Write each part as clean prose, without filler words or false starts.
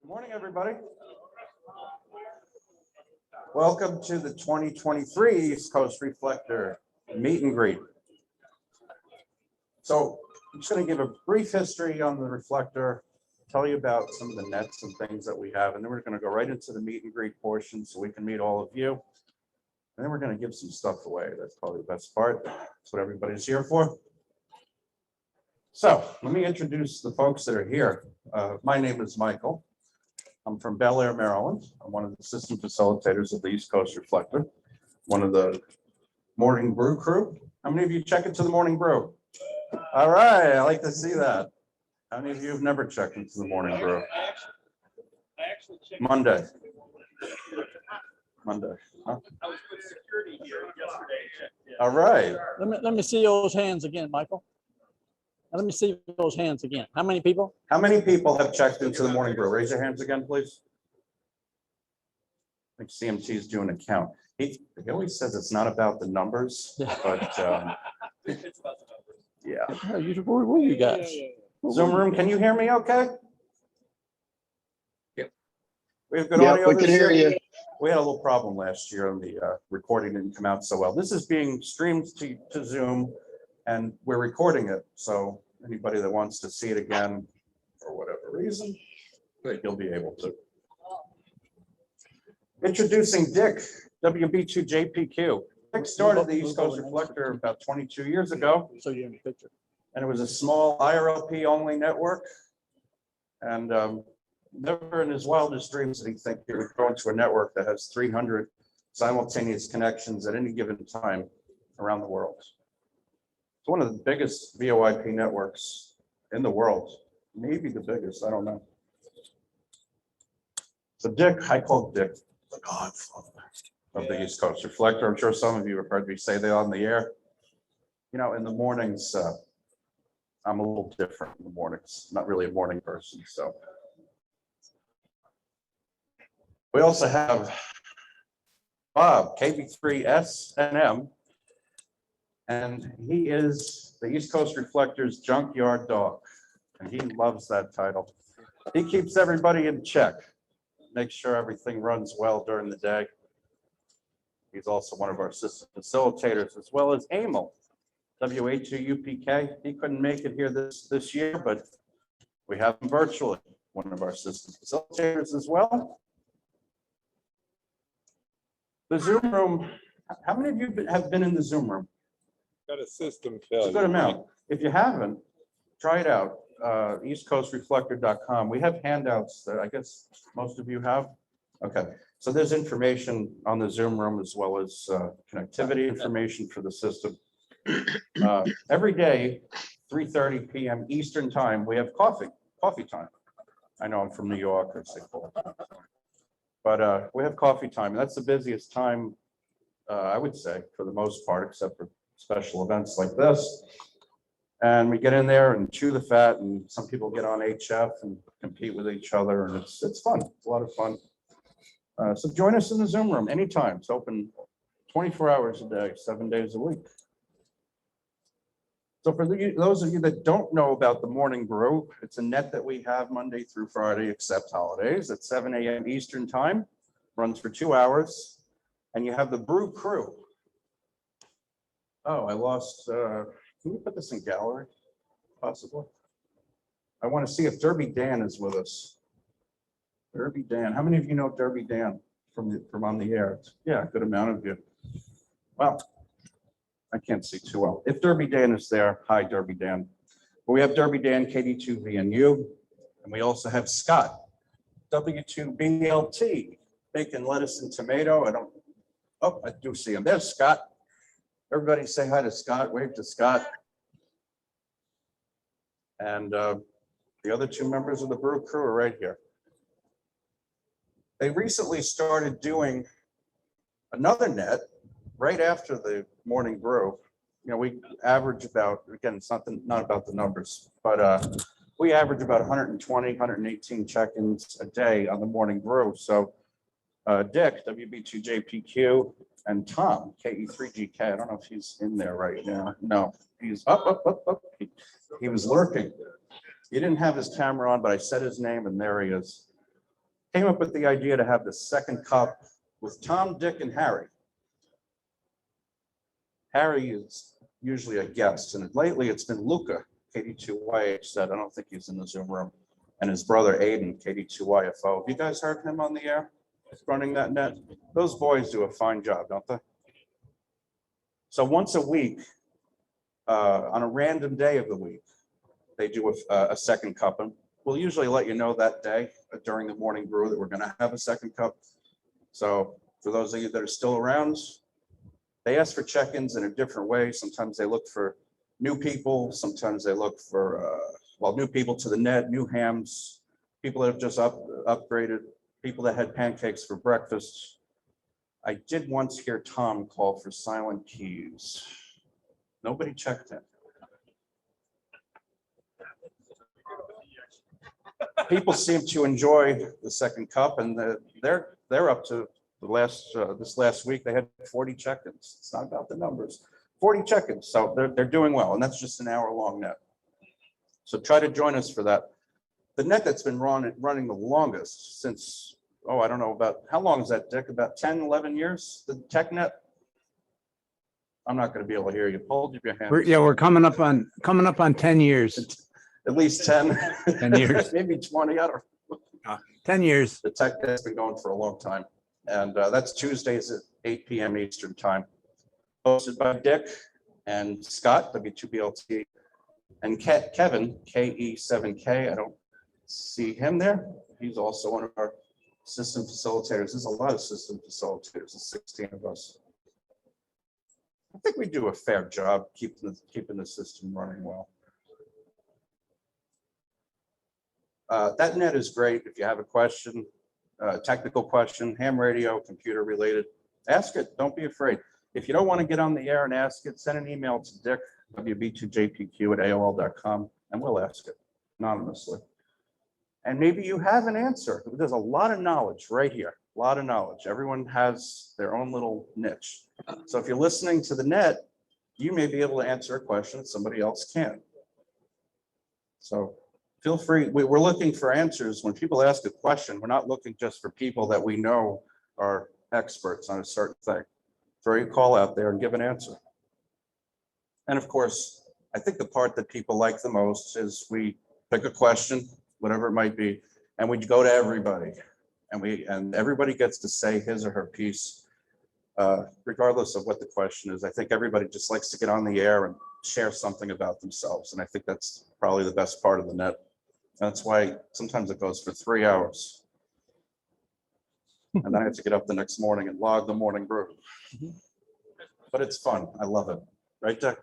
Good morning, everybody. Welcome to the 2023 East Coast Reflector meet and greet. So I'm just going to give a brief history on the Reflector, tell you about some of the nets and things that we have, and then we're going to go right into the meet and greet portion so we can meet all of you. And then we're going to give some stuff away. That's probably the best part. That's what everybody's here for. So let me introduce the folks that are here. My name is Michael. I'm from Bel Air, Maryland. I'm one of the system facilitators of the East Coast Reflector, one of the morning brew crew. How many of you check into the morning brew? All right, I like to see that. How many of you have never checked into the morning brew? Monday. Huh? I was with security here yesterday. All right. Let me see those hands again, Michael. Let me see those hands again. How many people? How many people have checked into the morning brew? Raise your hands again, please. I think CMT is doing a count. He always says it's not about the numbers, but It's about the numbers. yeah. Where were you guys? Zoom room, can you hear me okay? Yep. We have good Yeah, audio we this can hear year? you. We had a little problem last year on the recording didn't come out so well. This is being streamed to Zoom and we're recording it. So anybody that wants to see it again for whatever reason, you'll be able to. Introducing Dick, WB2JPQ. Dick started the East Coast Reflector about 22 years ago. So you're in the picture. And it was a small IRLP only network. And never in his wildest dreams did he think he would go into a network that has 300 simultaneous connections at any given time around the world. It's one of the biggest VoIP networks in the world, maybe the biggest, I don't know. So Dick, I call Dick the godfather of the East Coast Reflector. I'm sure some of you have heard me say that on the air. You know, in the mornings, I'm a little different in the mornings, not really a morning person, so. We also have Bob, KB3SNM, and he is the East Coast Reflector's junkyard dog, and he loves that title. He keeps everybody in check, makes sure everything runs well during the day. He's also one of our system facilitators, as well as Emil, WA2UPK. He couldn't make it here this year, but we have him virtually, one of our system facilitators as well. The Zoom room, how many of you have been in the Zoom room? Got a system It's a failure. good amount. If you haven't, try it out. EastCoastReflector.com. We have handouts that I guess most of you have. Okay, so there's information on the Zoom room as well as connectivity information for the system. Every day, 3:30 p.m. Eastern time, we have coffee time. I know I'm from New York, or St. Paul. But we have coffee time. And that's the busiest time, I would say, for the most part, except for special events like this. And we get in there and chew the fat, and some people get on HF and compete with each other, and it's fun. It's a lot of fun. So join us in the Zoom room anytime. It's open 24 hours a day, 7 days a week. So for those of you that don't know about the Morning Brew, it's a net that we have Monday through Friday, except holidays, at 7 a.m. Eastern time, runs for 2 hours, and you have the Brew Crew. Oh, I lost, can you put this in gallery, possibly? I want to see if Derby Dan is with us. Derby Dan, how many of you know Derby Dan from on the air? Yeah, a good amount of you. Well, I can't see too well. If Derby Dan is there, hi Derby Dan. But we have Derby Dan, KD2VNU, and we also have Scott, W2BLT, bacon, lettuce, and tomato. I do see him. There's Scott. Everybody say hi to Scott, wave to Scott. And the other two members of the Brew Crew are right here. They recently started doing another net right after the Morning Brew. You know, we average about, again, it's not about the numbers, but we average about 120, 118 check-ins a day on the Morning Brew. So Dick, WB2JPQ, and Tom, KE3GK, I don't know if he's in there right now. No, he's up. He was lurking. He didn't have his camera on, but I said his name and there he is. came up with the idea to have the second cup with Tom, Dick, and Harry. Harry is usually a guest, and lately it's been Luca, KD2YH, that I don't think he's in the Zoom room, and his brother Aiden, KD2YFO. Have you guys heard him on the air running that net? Those boys do a fine job, don't they? So once a week, on a random day of the week, they do a second cup, and we'll usually let you know that day during the morning brew that we're going to have a second cup. So for those of you that are still around, they ask for check-ins in a different way. Sometimes they look for new people. Sometimes they look for, new people to the net, new hams, people that have just upgraded, people that had pancakes for breakfast. I did once hear Tom call for silent keys. Nobody checked in. People seem to enjoy the second cup, and they're up to this last week. They had 40 check-ins. It's not about the numbers. 40 check-ins, so they're doing well, and that's just an hour-long net. So try to join us for that. The net that's been running the longest since, I don't know, about how long is that, Dick? About 10, 11 years, the tech net? I'm not going to be able to hear you. Hold your hand. We're coming up on 10 years. At least 10. 10 years. Maybe 20. I don't know. 10 years. The tech net's been going for a long time. And that's Tuesdays at 8 p.m. Eastern time. Hosted by Dick and Scott, W2BLT, and Kevin, KE7K. I don't see him there. He's also one of our system facilitators. There's a lot of system facilitators. There's 16 of us. I think we do a fair job keeping the system running well. That net is great. If you have a question, technical question, ham radio, computer related, ask it. Don't be afraid. If you don't want to get on the air and ask it, send an email to Dick, wb2jpq@aol.com, and we'll ask it anonymously. And maybe you have an answer. There's a lot of knowledge right here, a lot of knowledge. Everyone has their own little niche. So if you're listening to the net, you may be able to answer a question that somebody else can't. So feel free. We're looking for answers. When people ask a question, we're not looking just for people that we know are experts on a certain thing. Throw your call out there and give an answer. And of course, I think the part that people like the most is we pick a question, whatever it might be, and we go to everybody, and everybody gets to say his or her piece, regardless of what the question is. I think everybody just likes to get on the air and share something about themselves, and I think that's probably the best part of the net. That's why sometimes it goes for 3 hours. And then I have to get up the next morning and log the morning brew. But it's fun. I love it. Right, Dick?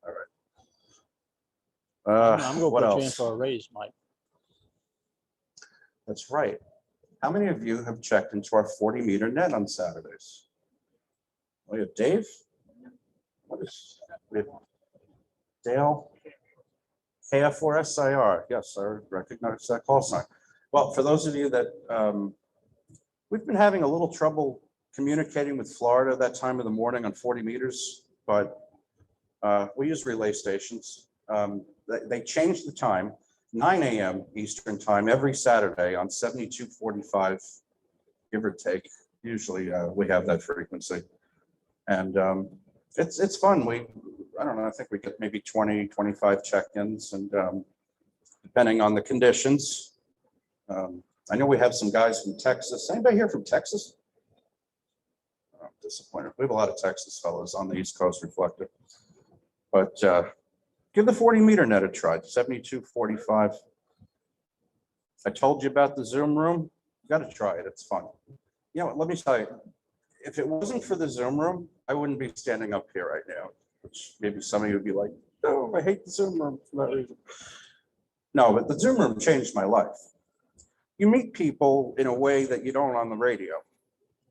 All right. I'm going What to put you in else? for a raise, Mike. That's right. How many of you have checked into our 40-meter net on Saturdays? We have Dave. We have Dale. KF4SIR. Yes, I recognize that call sign. Well, for those of you that we've been having a little trouble communicating with Florida that time of the morning on 40 meters, but we use relay stations. They changed the time, 9 a.m. Eastern time every Saturday on 7245, give or take. Usually we have that frequency. And it's fun. I don't know, I think we get maybe 20, 25 check-ins, and depending on the conditions. I know we have some guys from Texas. Anybody here from Texas? I'm disappointed. We have a lot of Texas fellows on the East Coast Reflector. But give the 40-meter net a try, 7245. I told you about the Zoom room. You got to try it. It's fun. You know, let me tell you, if it wasn't for the Zoom room, I wouldn't be standing up here right now, which maybe some of you would be like, oh, I hate the Zoom room for that reason. No, but the Zoom room changed my life. You meet people in a way that you don't on the radio.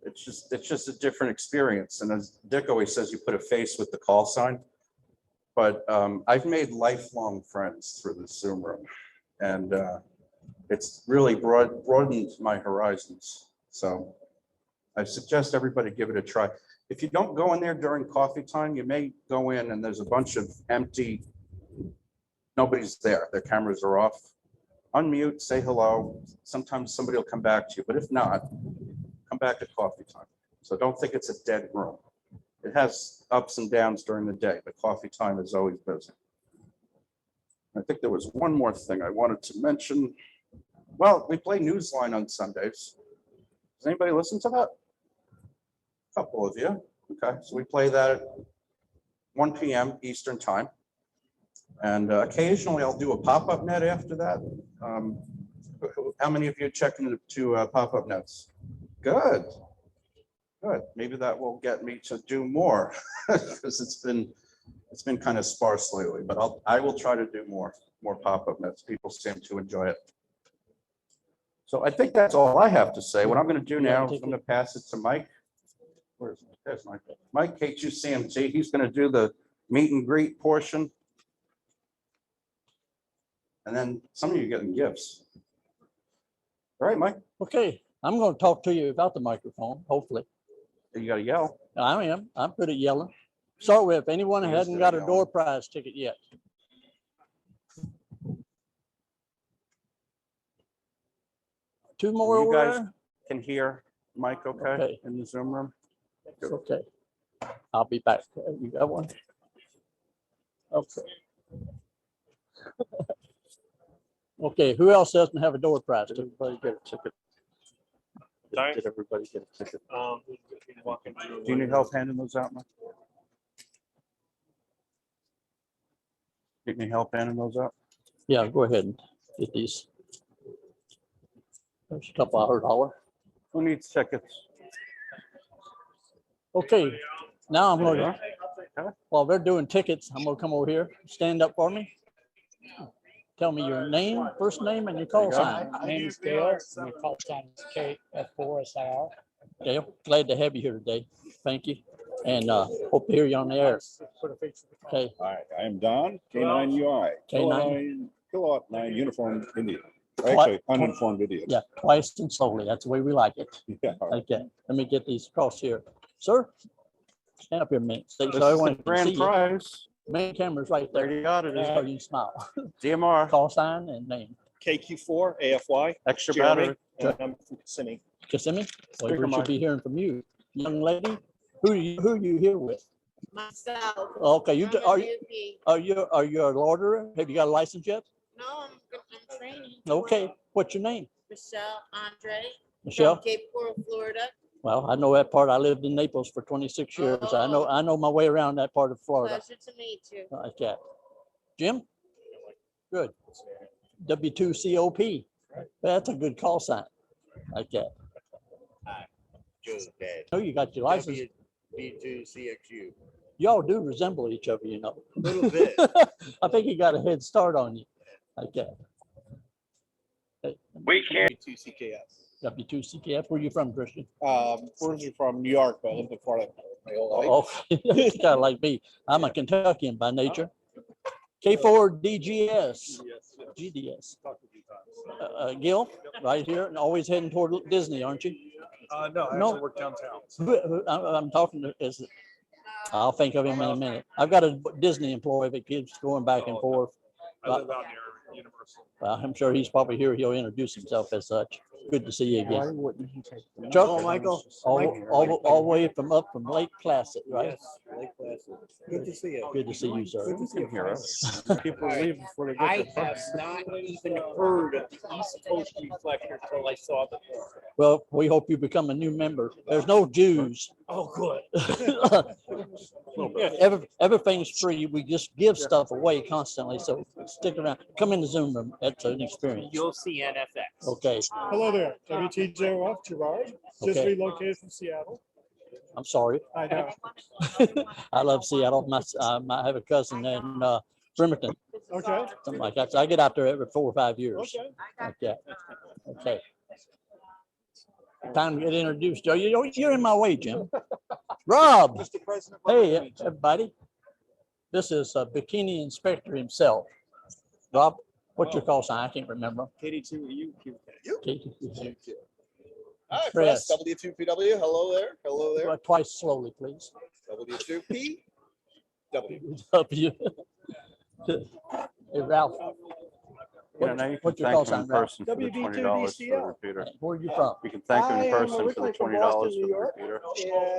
It's just a different experience. And as Dick always says, you put a face with the call sign. But I've made lifelong friends through the Zoom room, and it's really broadened my horizons. So I suggest everybody give it a try. If you don't go in there during coffee time, you may go in and there's a bunch of empty, nobody's there. Their cameras are off. unmute, say hello. Sometimes somebody will come back to you, but if not, come back at coffee time. So don't think it's a dead room. It has ups and downs during the day, but coffee time is always busy. I think there was one more thing I wanted to mention. Well, we play Newsline on Sundays. Does anybody listen to that? A couple of you. Okay, so we play that at 1 p.m. Eastern time. And occasionally I'll do a pop-up net after that. How many of you check into pop-up nets? Good. Good. Maybe that will get me to do more because it's been kind of sparse lately, but I will try to do more pop-up nets. People seem to enjoy it. So I think that's all I have to say. What I'm going to do now is I'm going to pass it to Mike. Where's Mike? There's Mike. Mike, K2CMT. He's going to do the meet and greet portion. And then some of you are getting gifts. All right, Mike, Okay, I'm going to talk to you about the microphone, hopefully. you got to yell. I am. I'm good at yelling. Start with, if anyone He is hasn't good got at a yelling. door prize ticket yet. Two more You over guys- there? Can hear Mike okay Okay. in the Zoom room? Okay. I'll be back. You got one? Okay. Okay, who else doesn't have a door prize? Did everybody get a ticket? Sorry? Did everybody get a ticket? Walking Do you need help handing those out, Mike? Need any help handing those out? Yeah, go ahead and get these. There's a couple $100. Who needs tickets? Okay, now I'm going to, Okay. while they're doing tickets, I'm going to come over here. Stand up for me. Tell me your name, first name, and your call There you go. sign. My name is Dale, and my call sign is KF4SIR. Dale, glad to have you here today. Thank you. And hope to hear you on the air. Okay, All right, I am Don, K9UI, K9. Kilowatt 9 uniform Indian. Twi- Actually, uninformed Indian. yeah, twice and slowly. That's the way we like it. Yeah, all right. Okay, let me get these across here. Sir, stand up here a minute. So This is everyone the can see grand you. prize. Main camera's right there. Already got it. So you can smile. DMR, Call sign and name. KQ4 AFY. extra Jeremy, battery. and I'm from Kissimmee. Kissimmee? Well, Speaker we should mic. be hearing from you. Young lady, who are you here with? Myself. Okay, you, I'm a are, newbie. are you a loader? Have you got a license yet? No, I'm training. Okay, what's your name? Michelle Andre. Michelle? From Cape Coral, Florida. Well, I know that part. I lived in Naples for 26 years. I know my way around that part of Florida. Pleasure to meet you. Like that. Jim? Good. W2COP. That's a good call sign. Like that. Joe's dad. Oh, you got your license. B2CXU. Y'all do resemble each other, you know. A little bit. I think he got a head start on you. Like that. Okay. B2CKS. W2CKF. Where you from, Christian? Originally from New York, but I lived in Florida my whole life. Oh, kind of like me. I'm a Kentuckian by nature. K4DGS. GDS. Gil, right here, and always heading toward Disney, aren't you? No, I No. actually work downtown. I'm talking to, I'll think of him in a minute. I've got a Disney employee that keeps going back and forth. I live out near Universal. I'm sure he's probably here. He'll introduce himself as such. Good to see you Why again. wouldn't he take them? Chuck? Oh, Michael. All the way from Lake Placid, right? Yes, Lake Placid. Good to see you. Good to see you, sir. Good to see you. Hear us. People leave before they I get their have not even heard of the East Coast Reflector until I saw the. Well, we hope you become a new member. There's no Jews. Oh, good. Everything's free. We just give stuff away constantly. So stick around. Come in the Zoom room. It's an experience. You'll see NFX. Okay. Hello there, WTJOF Gerard, just Okay. relocated from Seattle. I'm sorry. I know. I love Seattle. I have a cousin in Bremerton, Okay, something like that. So I get out there every 4 or 5 years. okay. Okay. Time to get introduced. You're in my way, Jim. Rob. Mr. President. Hey, everybody. This is Bikini Inspector himself. Rob, what's your call sign? I can't remember. KD2UQ. Hi, Press. press W2PW. Hello there. Hello there. Twice slowly, please. W2P. W. W. Hey, Ralph. Yeah, now you can What's your thank call him in sign, Ralph? person for the WB2 $20 for the DCL. repeater. Where are you from? You can thank him I in am person for the originally from $20 Boston, for New the York, repeater.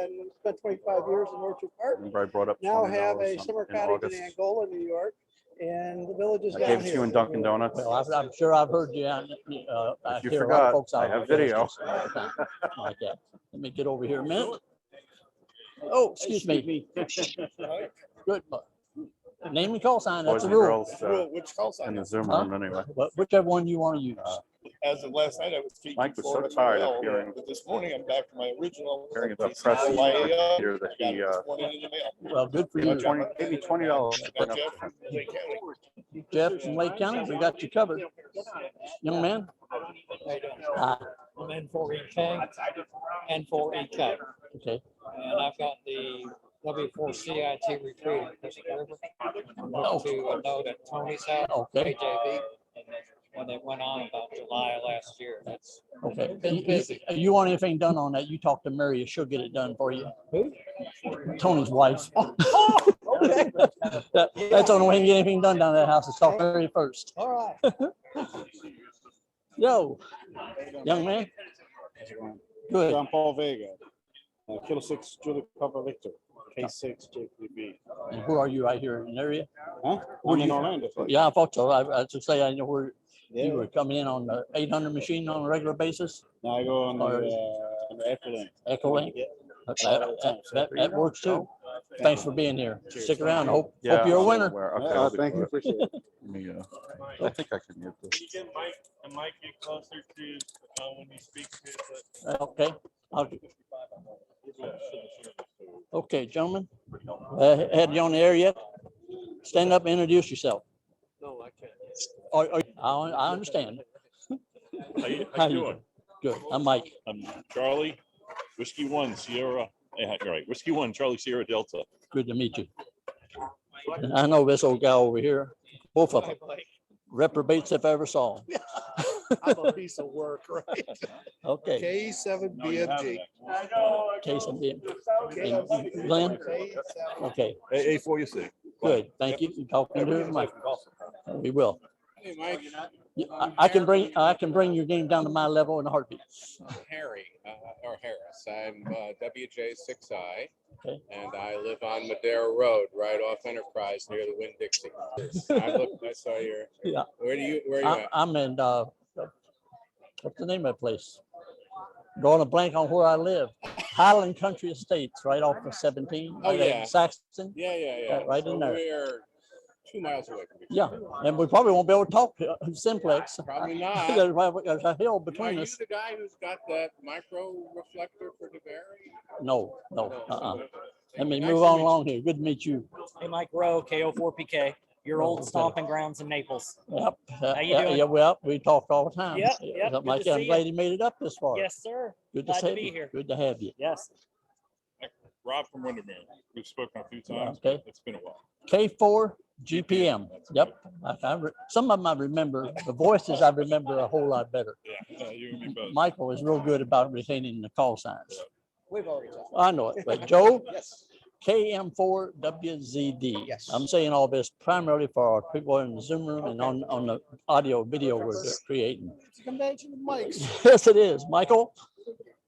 and spent 25 years in Orchard Park. Remember I brought up Now have $20 a summer in cottage in August. Angola, New York, and the village is I down gave it to here. you in Dunkin' Donuts. Well, I'm sure I've heard you. I If you hear a lot of forgot, folks I out have on the video. coast all the time like that. Let me get over here a minute. Oh, excuse me. Good. Name and call sign, Boys that's a and rule. girls Which call in sign? the Zoom Huh? room anyway. Whichever one you want to use. As of last night, I was keeping Mike was so Florida tired of well, hearing- but this morning I'm back to my original. Hearing about Jason press Hawaii, here that got he, it this morning in the mail. Well, good for you. 20, maybe $20 to bring Got up Jeff to from him. Lake County. Jeff from Lake County, we got you covered. Young man. I'm N4EK, N4EK, Okay. and I've got the W4CIT recruiting Pacific River. I'm going to a note at Tony's house, Okay. KJV, when it went on about July last year. That's Okay. been busy. You want anything done on that? You talk to Mary, she'll get it done for you. Who? Tony's wife. Okay. That's the only way you can get anything done down at that house is talk to Mary first. All right. Yo, young man. Good. John Paul Vega. Kilo 6, Julie Papa Victor. K6, JPB. And who are you right here in the area? Huh? Where I'm in you- Orlando. Yeah, I thought so. I should say I know where you Yeah. were coming in on the 800 machine on a regular basis. Now I go on Or- the Echo Lane. Echo Link. Yeah. That works too. Thanks for being here. Stick around. Hope Yeah, you're a I'll be winner. aware. Okay, Yeah, I'll be thank you, aware. appreciate it. Let me, I think I can mute this. Can Mike get closer to when you speak to Okay. Okay, gentlemen. Had you on the air yet? Stand up and introduce yourself. No, I can't. I understand. How you How you doing? Good. I'm Mike. I'm Charlie, Whiskey 1 Sierra, you're right, Whiskey 1 Charlie Sierra Delta. Good to meet you. And I know this old guy over here, both of them, reprobates if I ever saw him. I'm a piece of work, right? Okay. K7 BMG. Case of being. And Glenn? Okay, A46. good. Thank you. You talking to Mike? We will. Hey, Mike. I can bring your game down to my level in a heartbeat. Harry, or Harris. I'm WJ6I, Okay. and I live on Madera Road, right off Enterprise near the Winn-Dixie. I saw your. Yeah. Where are you at? I'm in, what's the name of that place? Drawing a blank on where I live. Highland Country Estates, right off of 17. Oh, right at yeah. Saxton. Yeah. Right So in there. We're 2 miles away from each Yeah, other. and we probably won't be able to talk Simplex. Probably not. There's a hill Are between you us. the guy who's got that micro reflector for DeBerry? No. Let me Nice move to on meet you. along here. Good to meet you. Hey, Mike Rowe, KO4PK, your Oh, old okay. stomping grounds in Naples. Yep. How you doing? Yeah, well, we talk all the time. Yep, Yeah, yep, something good like to that. I'm see glad you. you made it up this far. Yes, sir. Good glad to have be you. here. Good to have you. Yes. Rob from Windermere. We've spoken a few times. Okay. It's been a while. K4 GPM. Yep. Some of them I remember. The voices I remember a whole lot better. Yeah, you and me both. Michael is real good about retaining the call signs. We've already talked. I know it, but Joe, Yes. KM4WZD. Yes. I'm saying all this primarily for our people in the Zoom room and on the audio video we're creating. It's a convention of mics. Yes, it is. Michael,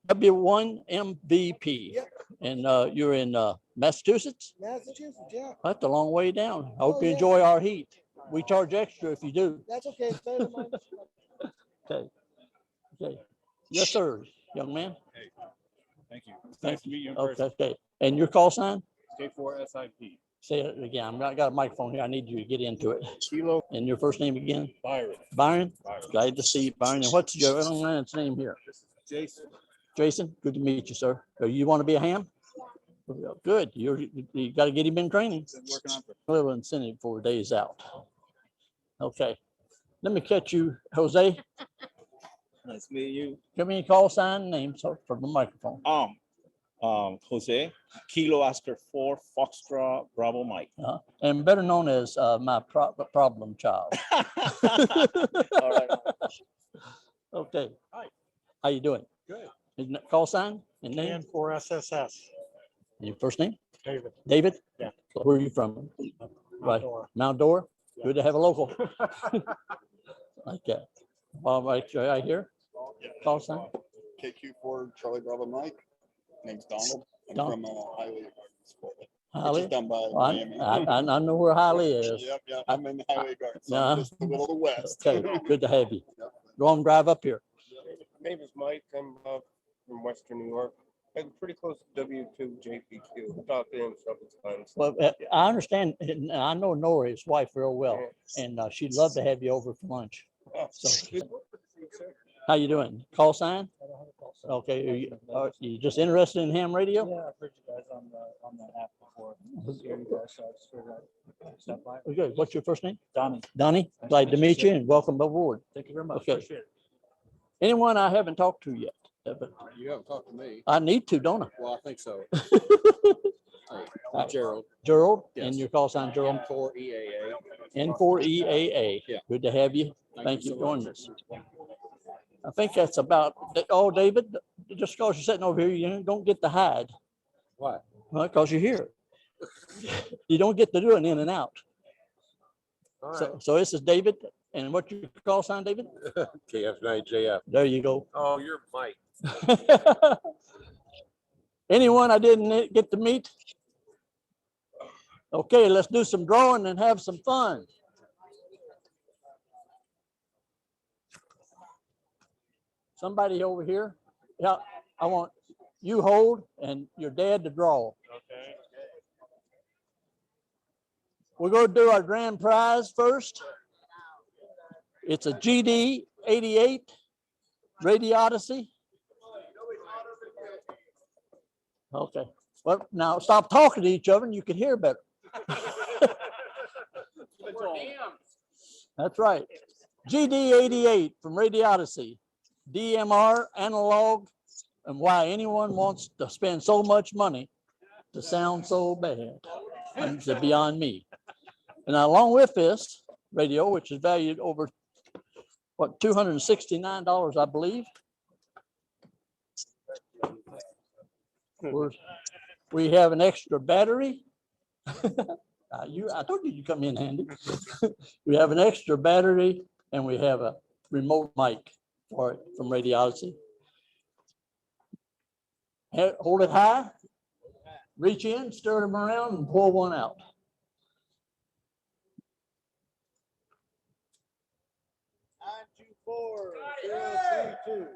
W1MVP. Yep. And you're in Massachusetts? Massachusetts, yeah. That's a long way down. I hope Oh, you yeah. enjoy our heat. We charge extra if you do. That's okay. It's better than mine. Okay. Okay. Yes, sir, young man. Thank you. It's Thank nice to meet you in Okay. person. Okay. And your call sign? K4SIP. Say it again. I got a microphone here. I need you to get into it. Kilo And your first name again? Byron. Byron? Byron. Glad to see you, Byron. And what's your young man's name here? Jason. Jason, good to meet you, sir. You want to be a ham? Good. You got to get him in training. Been working on A little incentive for days out. Okay. Let me catch you, Jose. Nice to meet you. Give me a call sign name so for the microphone. Jose, Kilo Oscar 4, Foxtrot, Bravo Mike. And better known as my problem child. All right. Okay. Hi. How you doing? Good. Isn't that call sign and name? N4SSS. Your first name? David. David? Yeah. Where are you from? Right. Outdoor. Mount Dora? Yeah. Good to have a local. like that. Well, right here. Call sign. KQ4 Charlie Bravo Mike. Name's Donald. I'm Don- from Highway Gardens. Which Highly. is down by Well, Miami. I know where Highly is. Yep. I'm in Highway Gardens. So Yeah. I'm just in the middle of the west. Okay, good to have you. Go on, drive up here. My name is Mike. I'm from Western New York. I'm pretty close to W2 JPQ. I've talked to him several times. Well, I understand, and I know Nora, his wife, real well, and she'd love to have you over for lunch. So, how you doing? Call sign? Okay, are you just interested in ham radio? Yeah, I've heard you guys on the app before. You guys, so I just figured I'd stop by. Good. What's your first name? Donnie. Donnie, glad to meet you and welcome aboard. Thank you very much. Okay. Appreciate it. Anyone I haven't talked to yet? But You haven't talked to me. I need to, don't I? Well, I think so. Gerald. Gerald, Yes. and your call sign, Gerald. N4EAA. N4EAA. Yeah. Good to have you. Thank you so for joining much. us. I think that's about, oh, David, just because you're sitting over here, you don't get to hide. Why? Well, because you're here. You don't get to do an in and out. So this is David, and what's your call sign, David? KF9JF. There you go. Oh, you're Mike. Anyone I didn't get to meet? Okay, let's do some drawing and have some fun. Somebody over here. Yeah, I want you hold and your dad to draw. Okay. We're going to do our grand prize first. It's a GD 88 Radio Odyssey. Okay. Well, now stop talking to each other and you can hear better. That's right. GD 88 from Radio Odyssey. DMR, analog, and why anyone wants to spend so much money to sound so bad. It's beyond me. And along with this radio, which is valued over, what, $269, I believe. We have an extra battery. I told you come in handy. We have an extra battery and we have a remote mic for it from Radio Odyssey. Hold it high, reach in, stir them around and pull one out. Four, 032.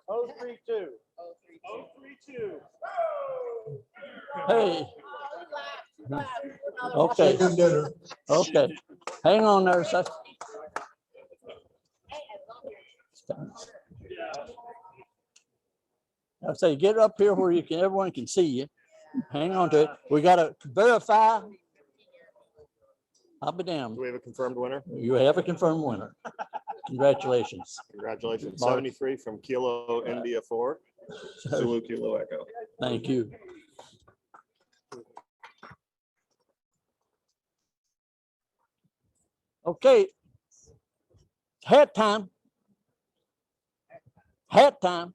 032. 032. Hey. Okay. Okay. Hang on there a second. I say, get up here where you can, everyone can see you. Hang on to it. We got to verify. I'll be damned. Do we have a confirmed winner? You have a confirmed winner. Congratulations. Congratulations. Mark. 73 from Kilo India 4. Zulu Kilo Echo. Thank you. Okay. Hat time. Hat time.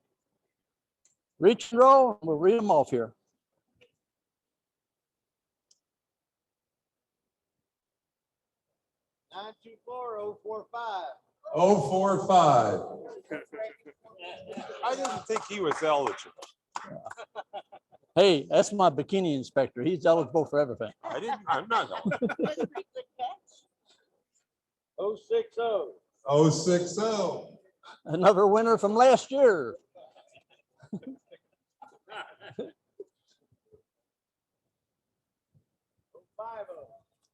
Reach and roll. We'll read them off here. Nine two four 045. 045. I didn't think he was eligible. Hey, that's my bikini inspector. He's eligible for everything. I'm not. 060. 060. Another winner from last year.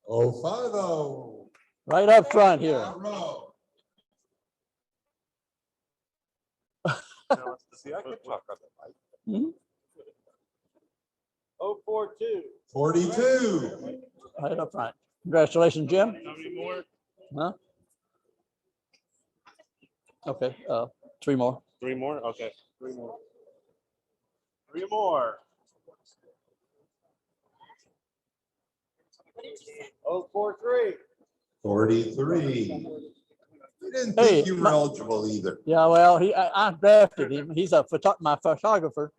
050. Right up front here. See, I can talk on the mic. 042. 42. Right up front. Congratulations, Jim. How many more? Huh? Okay, 3 more. 3 more? Okay. 3 more. 3 more. 043. 43. We didn't Hey, think you were eligible either. Yeah, well, I drafted him. He's my photographer.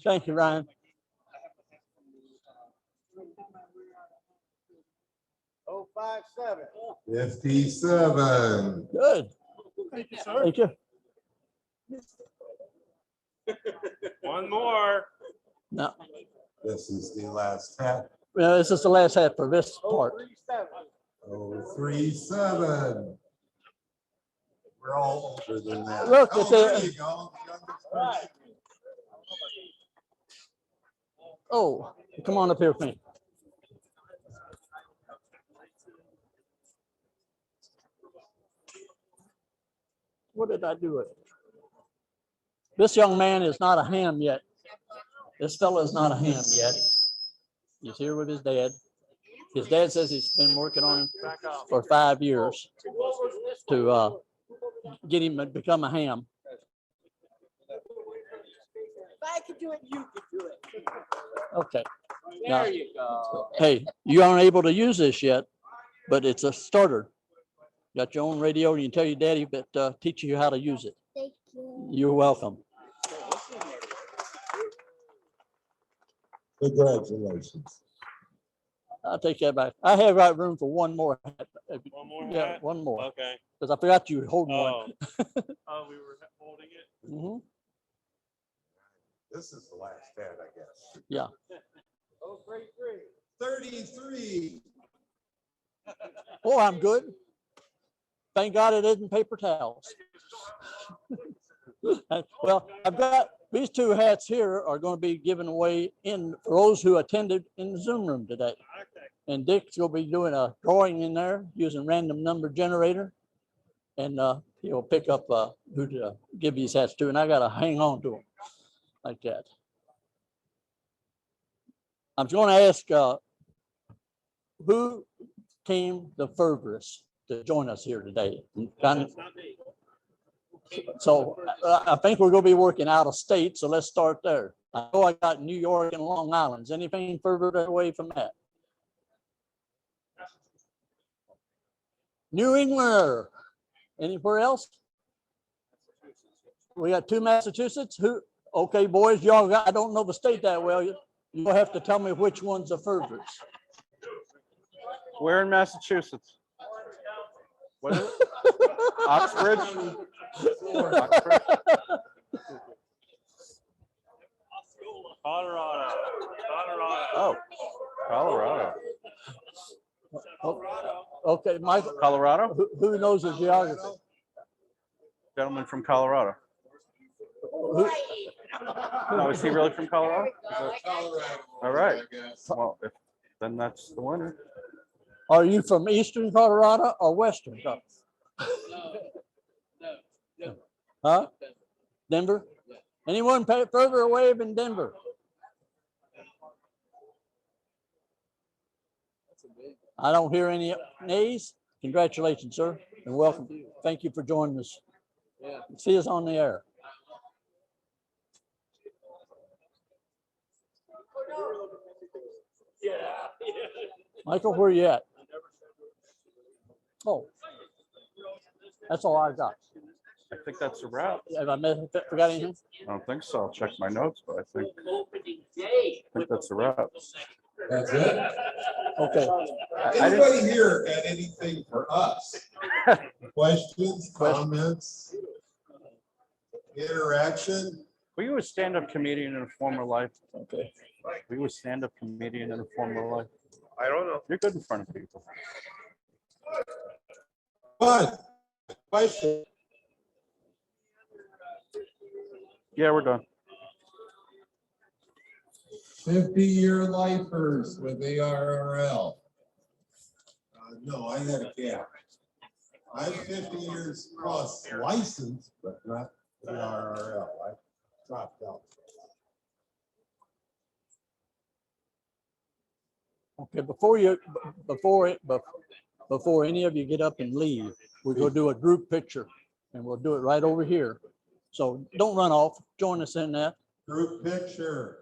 Thank you, Ryan. 057. 57. Good. Thank you, sir. Thank you. One more. No, This is the last hat. well, this is the last half for this part. 037. We're all older than that. Look, Oh, it's there a- you go. Oh, come on up here with me. What did I do it? This young man is not a ham yet. This fella is not a ham yet. He's here with his dad. His dad says he's been working on him for 5 years to get him to become a ham. If I could do it, you could do it. Okay. Now, There you go. hey, you aren't able to use this yet, but it's a starter. Got your own radio. You can tell your daddy, but teach you how to use it. Thank you. You're welcome. Congratulations. I'll take that back. I have got room for one more. One more Yeah, hat? one more. Okay. Because I forgot you were holding one. Oh. Oh, we were holding it? Mhm. This is the last hat, I guess. Yeah. 033. 33. Oh, I'm good. Thank God it isn't paper towels. Well, I've got these two hats here are going to be given away for those who attended in the Zoom room today. And Dick's going to be doing a drawing in there using random number generator. And he'll pick up who to give these hats to. And I got to hang on to them like that. I'm going to ask who came the furthest to join us here today. So I think we're going to be working out of state. So let's start there. I know I got New York and Long Island. Is anything further away from that? New England. Anywhere else? We got 2 Massachusetts. Who? Okay, boys, y'all got, I don't know the state that well. You'll have to tell me which one's the furthest. Where in Massachusetts? What is it? Oxbridge? Oxbridge? Colorado. Colorado. Oh, Colorado. Okay, Michael. Colorado? Who knows the geography? Gentleman from Colorado. Who- No, is he really from Colorado? All right. Well, then that's the winner. Are you from Eastern Colorado or Western? Huh? Denver? Anyone further away than Denver? I don't hear any nays. Congratulations, sir, and welcome. Thank you for joining us. See us on the air. Michael, where you at? Oh, that's all I got. I think that's a wrap. Have I forgot anything? I don't think so. I'll check my notes, but I think that's a wrap. That's it. Okay. Anybody here got anything for us? Questions, comments, interaction? Were you a stand-up comedian in a former life? Okay. Were you a stand-up comedian in a former life? I don't know. You're good in front of people. Fun. Question. Yeah, we're done. 50-year lifers with ARRL. No, I had a gap. I'm 50 years plus licensed, but not ARRL. I dropped out. Okay, before any of you get up and leave, we're gonna do a group picture and we'll do it right over here. So don't run off. Join us in that. Group picture.